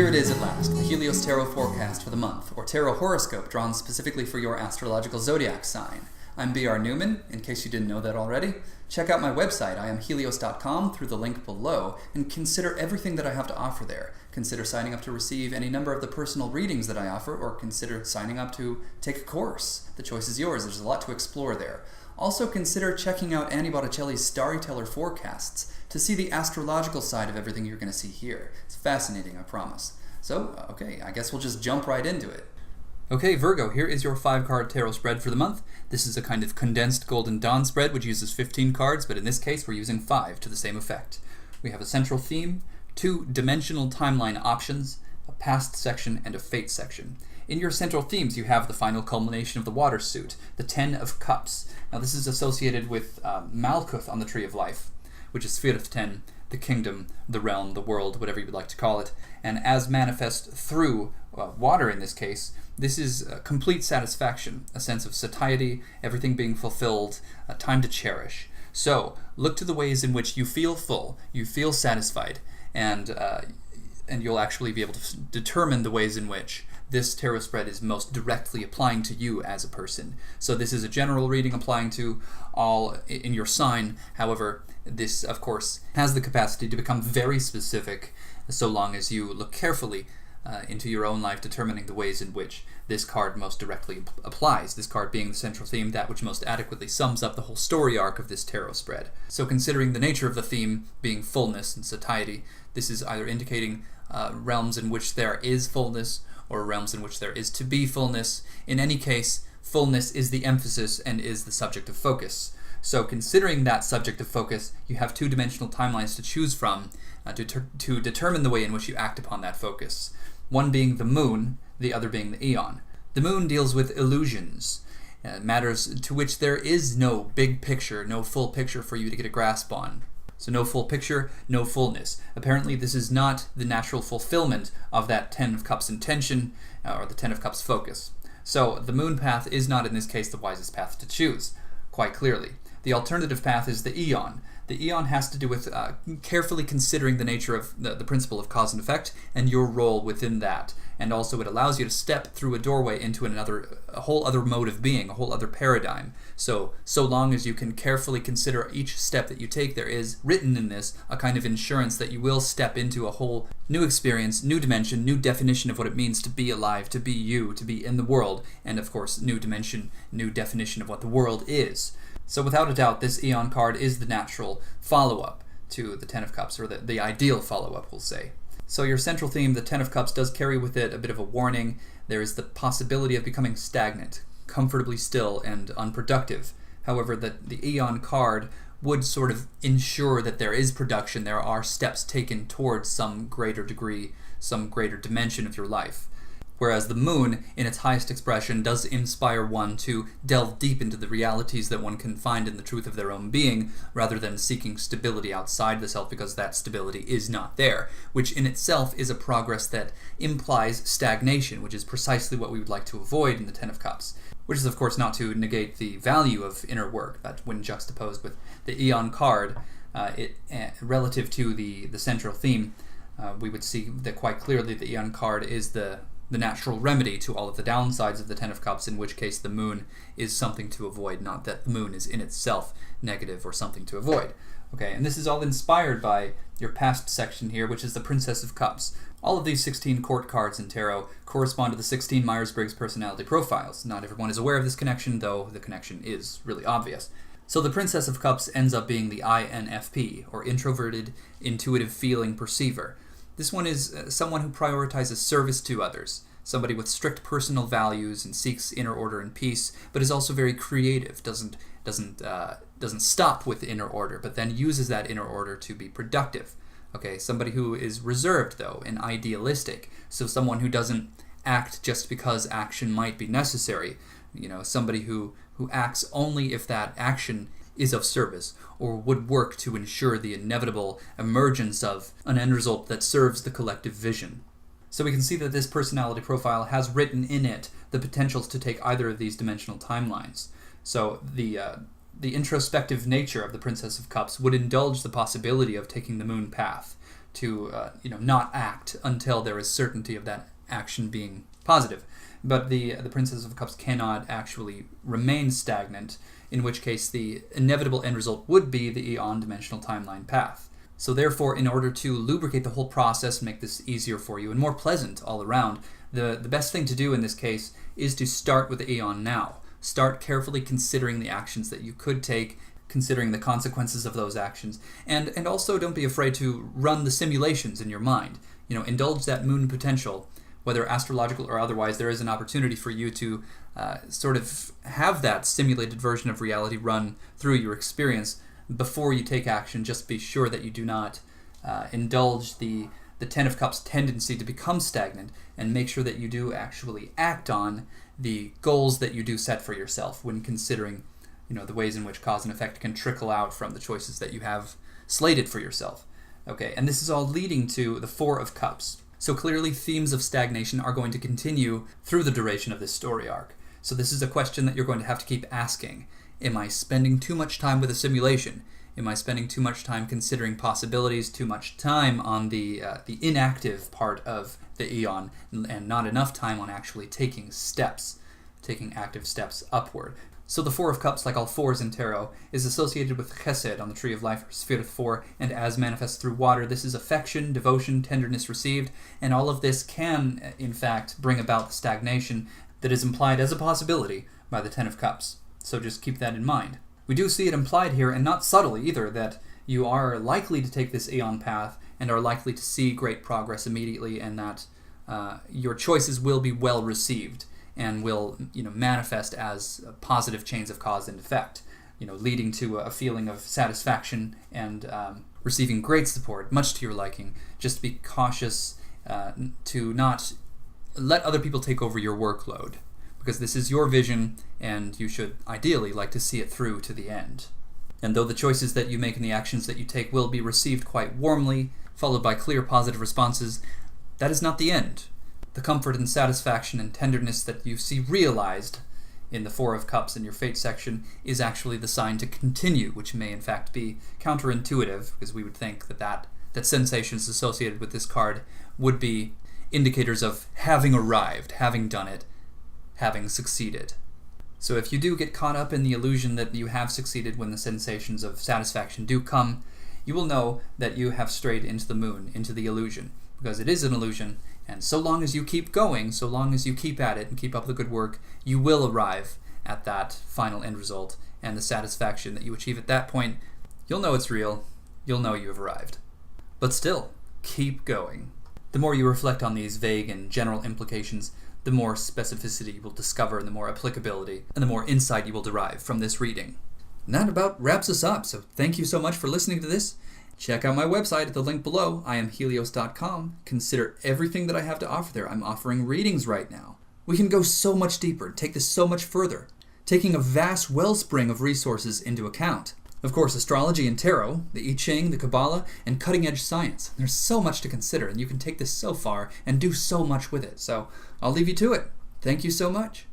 Here it is at last, the Helios Tarot Forecast for the month, or Tarot Horoscope drawn specifically for your astrological zodiac sign. I'm B.R. Newman, in case you didn't know that already. Check out my website, iamhelios.com, through the link below, and consider everything that I have to offer there. Consider signing up to receive any number of the personal readings that I offer, or consider signing up to take a course. The choice is yours. There's a lot to explore there. Also consider checking out Annie Botticelli's Storyteller Forecasts to see the astrological side of everything you're going to see here. It's fascinating, I promise. So, okay, I guess we'll just jump right into it. Okay, Virgo, here is your 5-card tarot spread for the month. This is a kind of condensed Golden Dawn spread, which uses 15 cards, but in this case we're using 5 to the same effect. We have a central theme, 2 dimensional timeline options, a past section, and a fate section. In your central themes, you have the final culmination of the water suit, the 10 of Cups. Now this is associated with Malkuth on the Tree of Life, which is Sphere of 10, the kingdom, the realm, the world, whatever you would like to call it. And as manifest through water in this case, this is complete satisfaction, a sense of satiety, everything being fulfilled, a time to cherish. So look to the ways in which you feel full, you feel satisfied, and you'll actually be able to determine the ways in which this tarot spread is most directly applying to you as a person. So this is a general reading applying to all in your sign. However, this, of course, has the capacity to become very specific so long as you look carefully into your own life, determining the ways in which this card most directly applies, this card being the central theme, that which most adequately sums up the whole story arc of this tarot spread. So considering the nature of the theme being fullness and satiety, this is either indicating realms in which there is fullness or realms in which there is to be fullness. In any case, fullness is the emphasis and is the subject of focus. So considering that subject of focus, you have 2-dimensional timelines to choose from to determine the way in which you act upon that focus. One being the moon, the other being the eon. The moon deals with illusions, matters to which there is no big picture, no full picture for you to get a grasp on. So no full picture, no fullness. Apparently this is not the natural fulfillment of that 10 of Cups intention, or the 10 of Cups focus. So the moon path is not in this case the wisest path to choose, quite clearly. The alternative path is the eon. The eon has to do with carefully considering the nature of the principle of cause and effect and your role within that. And also it allows you to step through a doorway into a whole other mode of being, a whole other paradigm. So long as you can carefully consider each step that you take, there is written in this a kind of insurance that you will step into a whole new experience, new dimension, new definition of what it means to be alive, to be you, to be in the world, and of course new dimension, new definition of what the world is. So without a doubt, this Eon card is the natural follow-up to the 10 of Cups, or the ideal follow-up, we'll say. So your central theme, the 10 of Cups, does carry with it a bit of a warning. There is the possibility of becoming stagnant, comfortably still, and unproductive. However, the Eon card would sort of ensure that there is production, there are steps taken towards some greater degree, some greater dimension of your life. Whereas the moon, in its highest expression, does inspire one to delve deep into the realities that one can find in the truth of their own being, rather than seeking stability outside the self, because that stability is not there, which in itself is a progress that implies stagnation, which is precisely what we would like to avoid in the 10 of Cups. Which is, of course, not to negate the value of inner work, that when juxtaposed with the Eon card, relative to the central theme, we would see that quite clearly the Eon card is the natural remedy to all of the downsides of the 10 of Cups, in which case the moon is something to avoid, not that the moon is in itself negative or something to avoid. Okay, and this is all inspired by your past section here, which is the Princess of Cups. All of these 16 court cards in tarot correspond to the 16 Myers-Briggs personality profiles. Not everyone is aware of this connection, though the connection is really obvious. So the Princess of Cups ends up being the INFP, or Introverted Intuitive Feeling Perceiver. This one is someone who prioritizes service to others, somebody with strict personal values and seeks inner order and peace, but is also very creative, doesn't stop with inner order, but then uses that inner order to be productive. Okay, somebody who is reserved, though, and idealistic, so someone who doesn't act just because action might be necessary. Somebody who acts only if that action is of service, or would work to ensure the inevitable emergence of an end result that serves the collective vision. So we can see that this personality profile has written in it the potentials to take either of these dimensional timelines. So the introspective nature of the Princess of Cups would indulge the possibility of taking the moon path, to not act until there is certainty of that action being positive. But the Princess of Cups cannot actually remain stagnant, in which case the inevitable end result would be the Aeon dimensional timeline path. So therefore, in order to lubricate the whole process, make this easier for you and more pleasant all around, the best thing to do in this case is to start with the Aeon now. Start carefully considering the actions that you could take, considering the consequences of those actions, and also don't be afraid to run the simulations in your mind. Indulge that moon potential, whether astrological or otherwise. There is an opportunity for you to sort of have that simulated version of reality run through your experience before you take action. Just be sure that you do not indulge the Ten of Cups tendency to become stagnant, and make sure that you do actually act on the goals that you do set for yourself when considering the ways in which cause and effect can trickle out from the choices that you have slated for yourself. Okay, and this is all leading to the Four of Cups. So clearly themes of stagnation are going to continue through the duration of this story arc. So this is a question that you're going to have to keep asking. Am I spending too much time with a simulation? Am I spending too much time considering possibilities, too much time on the inactive part of the Aeon, and not enough time on actually taking active steps upward? So the Four of Cups, like all fours in tarot, is associated with Chesed on the Tree of Life, or Sphere of 4, and as manifests through water, this is affection, devotion, tenderness received, and all of this can, in fact, bring about the stagnation that is implied as a possibility by the Ten of Cups. So just keep that in mind. We do see it implied here, and not subtly either, that you are likely to take this Aeon path and are likely to see great progress immediately, and that your choices will be well received and will manifest as positive chains of cause and effect, leading to a feeling of satisfaction and receiving great support, much to your liking. Just be cautious to not let other people take over your workload, because this is your vision and you should ideally like to see it through to the end. And though the choices that you make and the actions that you take will be received quite warmly, followed by clear positive responses, that is not the end. The comfort and satisfaction and tenderness that you see realized in the Four of Cups in your fate section is actually the sign to continue, which may in fact be counterintuitive, because we would think that sensations associated with this card would be indicators of having arrived, having done it, having succeeded. So if you do get caught up in the illusion that you have succeeded when the sensations of satisfaction do come, you will know that you have strayed into the moon, into the illusion, because it is an illusion. And so long as you keep going, so long as you keep at it and keep up the good work, you will arrive at that final end result, and the satisfaction that you achieve at that point, you'll know it's real, you'll know you have arrived. But still, keep going. The more you reflect on these vague and general implications, the more specificity you will discover, and the more applicability, and the more insight you will derive from this reading. And that about wraps us up, so thank you so much for listening to this. Check out my website at the link below, IamHelios.com. Consider everything that I have to offer there. I'm offering readings right now. We can go so much deeper, take this so much further, taking a vast wellspring of resources into account. Of course, astrology and tarot, the I Ching, the Kabbalah, and cutting-edge science. There's so much to consider, and you can take this so far and do so much with it. So I'll leave you to it. Thank you so much.